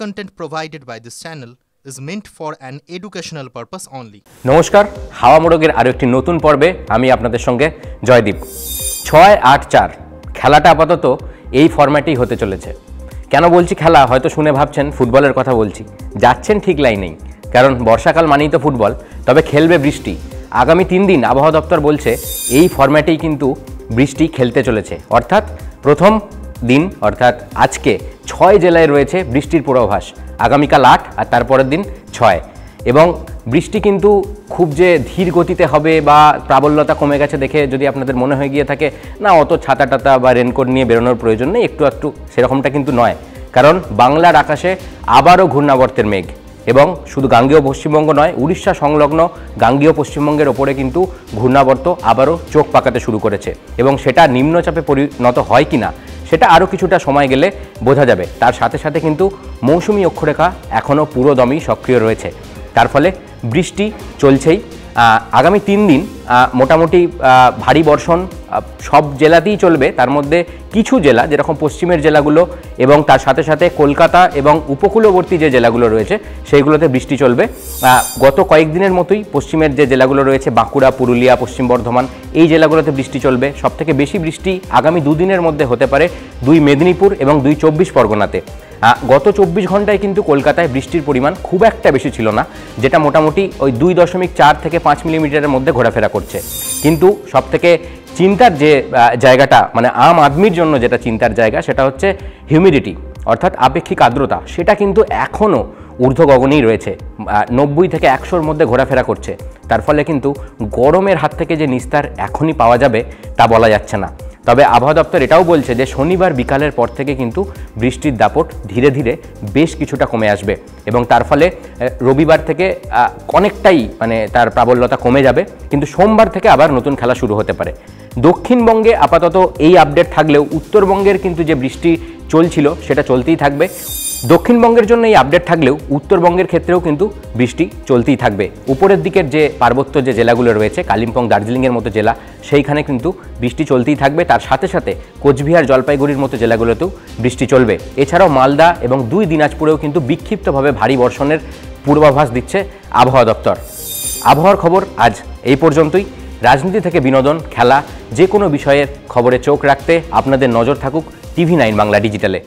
content provided by this channel is meant for an educational purpose only. নমস্কার, হাওয়া মোড়কের আরো একটি নতুন পর্বে আমি আপনাদের সঙ্গে জয়দীপ। 6-8-4 খেলাটা আপাতত এই ফরম্যাটেই হতে চলেছে। কেন বলছি খেলা, হয়তো শুনে ভাবছেন ফুটবলের কথা বলছি। যাচ্ছেন ঠিক লাইনেই, কারণ বর্ষাকাল মানেই তো ফুটবল, তবে খেলবে বৃষ্টি। আগামী 3 দিন আবহাওয়া দপ্তর বলছে এই ফরম্যাটেই কিন্তু বৃষ্টি খেলতে চলেছে। অর্থাৎ প্রথম দিন অর্থাৎ আজকে 6 জেলায় রয়েছে বৃষ্টির পূর্বাভাস, আগামীকাল 8 আর তারপরের দিন 6। এবং বৃষ্টি কিন্তু খুব যে ধীর গতিতে হবে বা প্রাবল্যতা কমে গেছে দেখে যদি আপনাদের মনে হয়ে গিয়ে থাকে না অত ছাতা টাতা বা রেনকোট নিয়ে বেরোনোর প্রয়োজন নেই, একটু সেরকমটা কিন্তু নয়। কারণ বাংলার আকাশে আবারও ঘূর্ণাবর্তের মেঘ, এবং শুধু গাঙ্গেয় পশ্চিমবঙ্গ নয়, উড়িষ্যা সংলগ্ন গাঙ্গেয় পশ্চিমবঙ্গের ওপরে কিন্তু ঘূর্ণাবর্ত আবারও চোখ পাকাতে শুরু করেছে। এবং সেটা নিম্নচাপে পরিণত হয় কি না সেটা আরও কিছুটা সময় গেলে বোঝা যাবে। তার সাথে সাথে কিন্তু মৌসুমি অক্ষরেখা এখনও পুরোদমই সক্রিয় রয়েছে, তার ফলে বৃষ্টি চলছেই। আগামী 3 দিন মোটামুটি ভারী বর্ষণ সব জেলাতেই চলবে। তার মধ্যে কিছু জেলা যেরকম পশ্চিমের জেলাগুলো এবং তার সাথে সাথে কলকাতা এবং উপকূলবর্তী যে জেলাগুলো রয়েছে সেইগুলোতে বৃষ্টি চলবে। গত কয়েকদিনের মতোই পশ্চিমের যে জেলাগুলো রয়েছে বাঁকুড়া, পুরুলিয়া, পশ্চিম বর্ধমান, এই জেলাগুলোতে বৃষ্টি চলবে। সবথেকে বেশি বৃষ্টি আগামী 2 দিনের মধ্যে হতে পারে 2 মেদিনীপুর এবং 2 24 পরগনাতে। গত 24 ঘন্টায় কিন্তু কলকাতায় বৃষ্টির পরিমাণ খুব একটা বেশি ছিল না, যেটা মোটামুটি ওই 2.4 থেকে 5 মিলিমিটারের মধ্যে ঘোরাফেরা করছে। কিন্তু সবথেকে চিন্তার যে জায়গাটা, মানে আম আদমির জন্য যেটা চিন্তার জায়গা, সেটা হচ্ছে হিউমিডিটি অর্থাৎ আপেক্ষিক আর্দ্রতা। সেটা কিন্তু এখনও ঊর্ধ্ব গগনেই রয়েছে, 90 থেকে 100-র মধ্যে ঘোরাফেরা করছে। তার ফলে কিন্তু গরমের হাত থেকে যে নিস্তার এখনই পাওয়া যাবে তা বলা যাচ্ছে না। তবে আবহাওয়া দপ্তর এটাও বলছে যে শনিবার বিকালের পর থেকে কিন্তু বৃষ্টির দাপট ধীরে ধীরে বেশ কিছুটা কমে আসবে, এবং তার ফলে রবিবার থেকে অনেকটাই মানে তার প্রাবল্যতা কমে যাবে। কিন্তু সোমবার থেকে আবার নতুন খেলা শুরু হতে পারে। দক্ষিণবঙ্গে আপাতত এই আপডেট থাকলেও উত্তরবঙ্গের কিন্তু যে বৃষ্টি চলছিল সেটা চলতেই থাকবে। দক্ষিণবঙ্গের জন্য এই আপডেট থাকলেও উত্তরবঙ্গের ক্ষেত্রেও কিন্তু বৃষ্টি চলতেই থাকবে। উপরের দিকের যে পার্বত্য যে জেলাগুলো রয়েছে, কালিম্পং, দার্জিলিংয়ের মতো জেলা, সেইখানে কিন্তু বৃষ্টি চলতেই থাকবে। তার সাথে সাথে কোচবিহার, জলপাইগুড়ির মতো জেলাগুলোতেও বৃষ্টি চলবে। এছাড়াও মালদা এবং 2 দিনাজপুরেও কিন্তু বিক্ষিপ্তভাবে ভারী বর্ষণের পূর্বাভাস দিচ্ছে আবহাওয়া দপ্তর। আবহাওয়ার খবর আজ এই পর্যন্তই। রাজনীতি থেকে বিনোদন, খেলা, যে কোনো বিষয়ের খবরে চোখ রাখতে আপনাদের নজর থাকুক TV9 বাংলা ডিজিটালে।